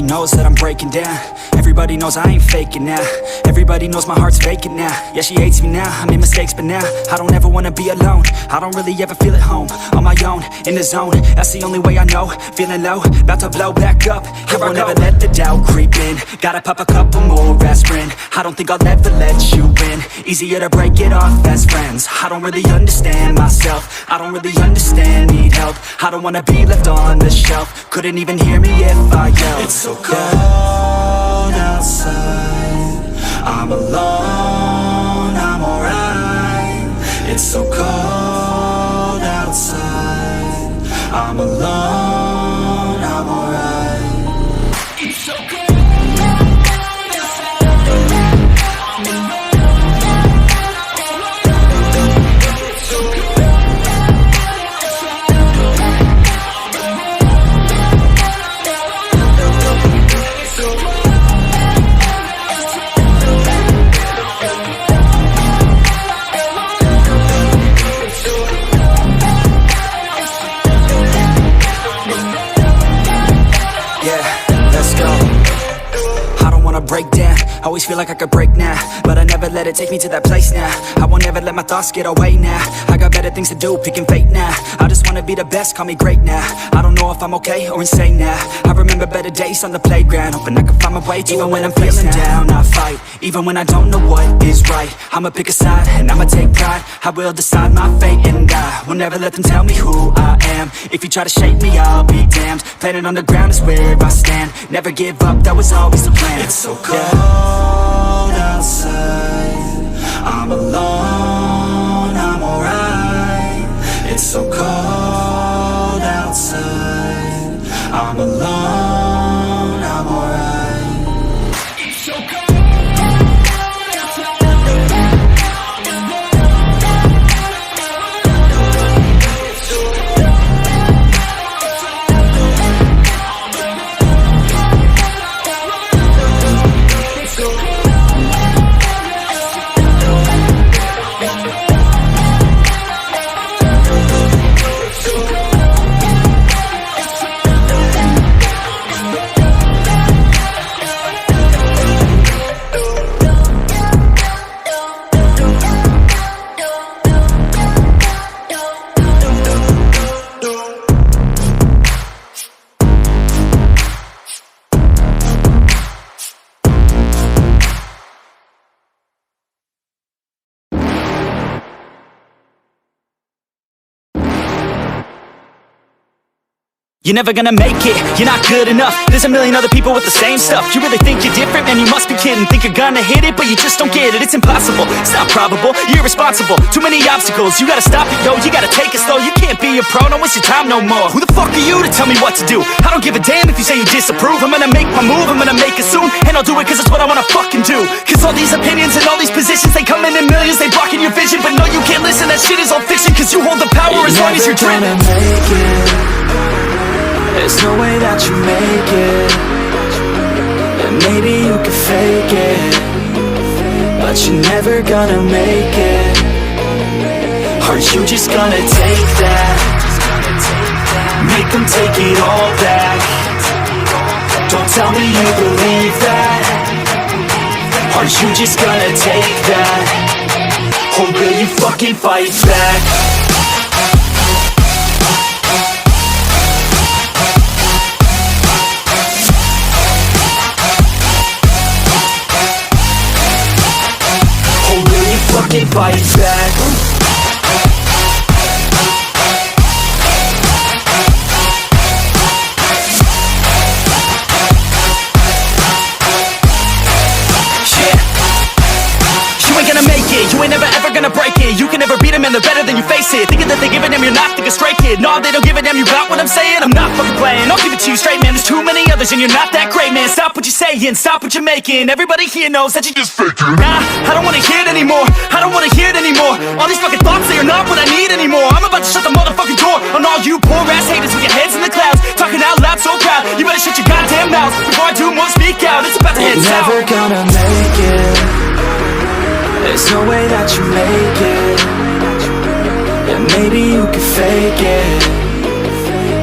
knows that I'm breaking down. Everybody knows I ain't faking now. Everybody knows my heart's vacant now. Yeah, she hates me now, I made mistakes but now I don't ever wanna be alone. I don't really ever feel at home. On my own, in the zone, that's the only way I know. Feeling low, about to blow back up. I won't ever let the doubt creep in. Gotta pop a couple more aspirin. I don't think I'll ever let you in. Easier to break it off as friends. I don't really understand myself. I don't really understand, need help. I don't wanna be left on the shelf. Couldn't even hear me if I yelled. It's so cold outside, I'm alone, I'm alright. It's so cold outside, I'm alone, I'm alright. It's so cold. Break down, always feel like I could break now, but I never let it take me to that place now. I won't ever let my thoughts get away now. I got better things to do, picking fate now. I just wanna be the best, call me great now. I don't know if I'm okay or insane now. I remember better days on the playground, hoping I can find my way. Even when I'm feeling down, I fight. Even when I don't know what is right, I'ma pick a side and I'ma take pride. I will decide my fate and I will never let them tell me who I am. If you try to shake me, I'll be damned. Planet on the ground is where I stand. Never give up, that was always the plan. It's so cold outside, I'm alone, I'm alright. It's so cold outside, I'm alone, I'm alright. It's so cold. You're never gonna make it, you're not good enough. There's a million other people with the same stuff. You really think you're different? Man, you must be kidding. Think you're gonna hit it, but you just don't get it. It's impossible, it's not probable, you're irresponsible. Too many obstacles, you gotta stop it, yo. You gotta take it slow, you can't be a pro. Don't waste your time no more. Who the fuck are you to tell me what to do? I don't give a damn if you say you disapprove. I'm gonna make my move, I'm gonna make it soon. And I'll do it cause it's what I wanna fucking do. Cause all these opinions and all these positions, they come in millions, they blocking your vision. But no, you can't listen, that shit is all fiction. Cause you hold the power as long as you're driven. There's no way that you make it. And maybe you can fake it, but you're never gonna make it. Are you just gonna take that? Make them take it all back. Don't tell me you believe that. Are you just gonna take that? Or will you fucking fight back? Fucking fight back. You ain't never ever gonna break it. You can never beat them and they're better than you face it. Thinking that they give a damn, you're not, think a straight kid. No, they don't give a damn, you got what I'm saying? I'm not fucking playing, I'll give it to you straight, man. There's too many others and you're not that great, man. Stop what you're saying, stop what you're making. Everybody here knows that you just faking. Nah, I don't wanna hear it anymore, I don't wanna hear it anymore. All these fucking thoughts, they are not what I need anymore. I'm about to shut the motherfucking door on all you poor ass haters with your heads in the clouds, talking out loud so proud. You better shut your goddamn mouth before I do more speak out. It's about to head south. Never gonna make it. There's no way that you make it. And maybe you can fake it,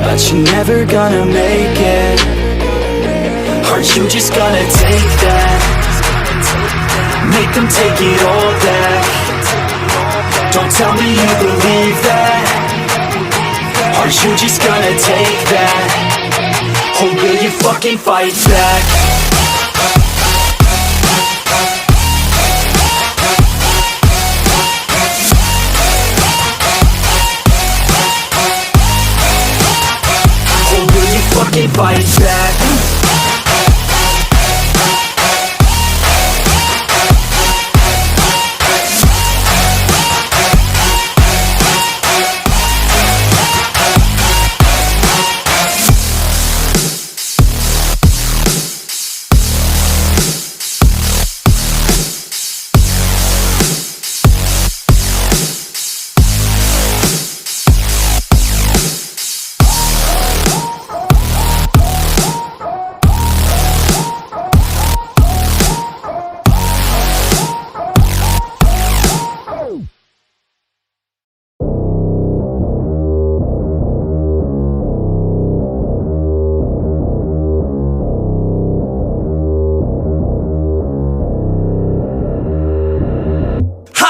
but you're never gonna make it. Aren't you just gonna take that? Make them take it all back. Don't tell me you believe that. Aren't you just gonna take that? Or will you fucking fight back? Fucking fight back.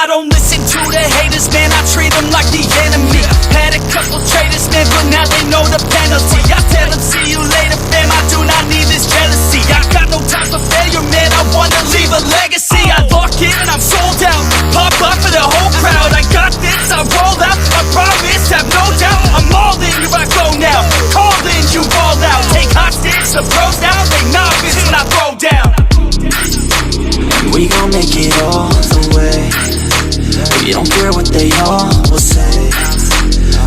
I don't listen to the haters, man, I treat them like the enemy. Had a couple traitors, man, but now they know the penalty. I tell them, see you later, fam, I do not need this jealousy. I got no time for failure, man, I wanna leave a legacy. I lock in and I'm sold out, pop up for the whole crowd. I got this, I roll out, I promise, have no doubt. I'm all in, here I go now, call in, you roll out. Take hostage, the pros now, they novice when I throw down. We gon' make it all the way. We don't care what they all will say.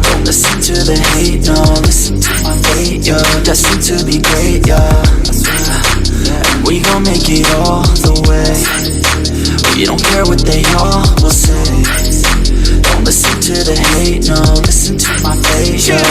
Don't listen to the hate, no, listen to my fate, yo. Destined to be great, yo. And we gon' make it all the way. We don't care what they all will say. Don't listen to the hate, no, listen to my fate, yo.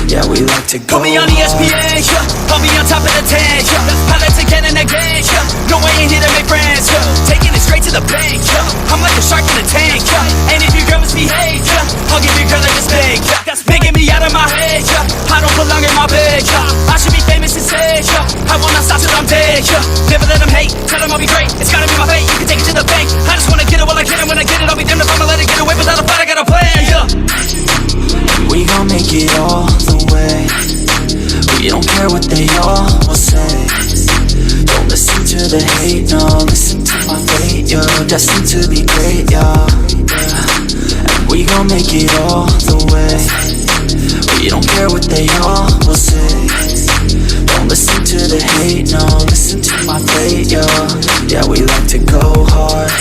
Yeah, we like to go put me on ESPN, yeah. I'll be on top of the 10, yeah. Pilots again and again, yeah. No, I ain't here to make friends, yeah. Taking it straight to the bank, yeah. I'm like a shark in a tank, yeah. And if your girl misbehave, yeah, I'll give your girl like a spank, yeah. Making me out of my head, yeah. I don't belong in my bed, yeah. I should be famous instead, yeah. I will not stop till I'm dead, yeah. Never let them hate, tell them I'll be great. It's gotta be my fate, you can take it to the bank. I just wanna get it while I can, and when I get it, I'll be damned if I'ma let it get away without a fight. I got a plan, yeah. We gon' make it all the way. We don't care what they all will say. Don't listen to the hate, no, listen to my fate, yo. Destined to be great, yo. And we gon' make it all the way. We don't care what they all will say. Don't listen to the hate, no, listen to my fate, yo. Yeah, we like to go hard.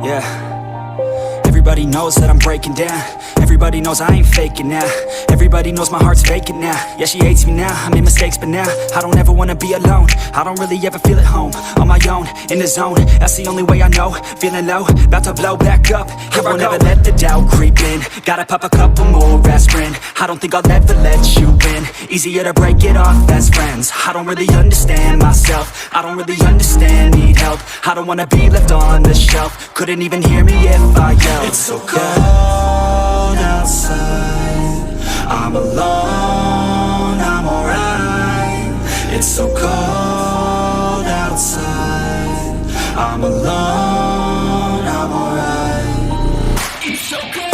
Yeah, everybody knows that I'm breaking down. Everybody knows I ain't faking now. Everybody knows my heart's vacant now. Yeah, she hates me now, I made mistakes but now I don't ever wanna be alone. I don't really ever feel at home. On my own, in the zone, that's the only way I know. Feeling low, about to blow back up. I won't ever let the doubt creep in. Gotta pop a couple more aspirin. I don't think I'll ever let you in. Easier to break it off best friends. I don't really understand myself. I don't really understand, need help. I don't wanna be left on the shelf. Couldn't even hear me if I yelled. It's so cold outside, I'm alone, I'm alright. It's so cold outside, I'm alone, I'm alright. It's so cold.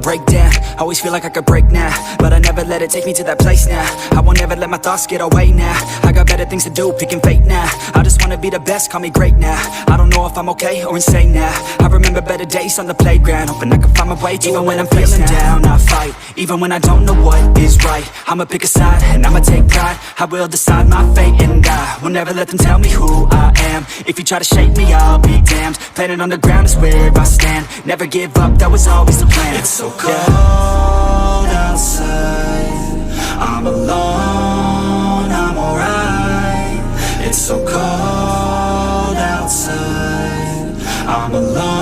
Break down, Always feel like I could break now, but I never let it take me to that place now. I won't ever let my thoughts get away now. I got better things to do, picking fate now. I just wanna be the best, call me great now. I don't know if I'm okay or insane now. I remember better days on the playground, hoping I can find my way. Even when I'm feeling down, I fight. Even when I don't know what is right, I'ma pick a side and I'ma take pride. I will decide my fate and I will never let them tell me who I am. If you try to shake me, I'll be damned. Planet on the ground is where I stand. Never give up, that was always the plan. It's so cold outside, I'm alone, I'm alright. It's so cold outside, I'm alone.